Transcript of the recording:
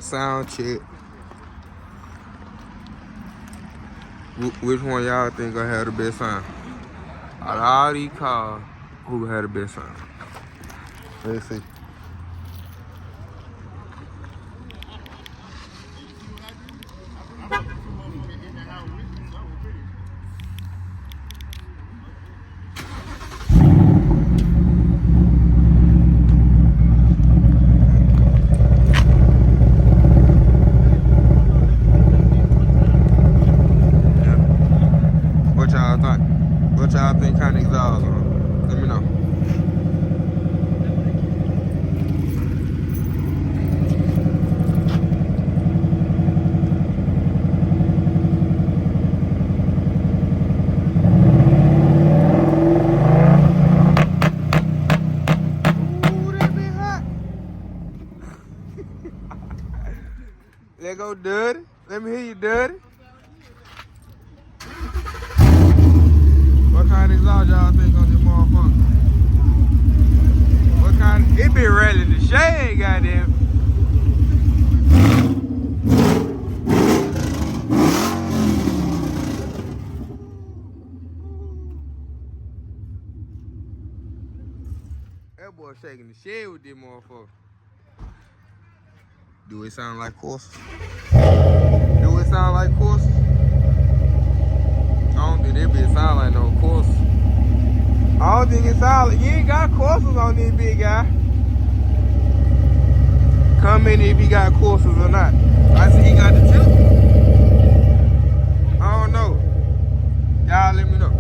Sound check. Which one y'all think gonna have the best sound? Out of all these cars, who had the best sound? Let's see. What y'all think kind of exhaust on? Let me know. Ooh, that be hot. Let go, dirty. Let me hear you, dirty. What kind of exhaust y'all think on this motherfucker? What kind? It be ready to shade, goddamn. That boy shaking the shed with this motherfucker. Do it sound like horses? Do it sound like horses? I don't think that bitch sound like no course. I don't think it sound like, you ain't got courses on this big guy. Comment if he got courses or not. I see he got the tip. I don't know. Y'all let me know.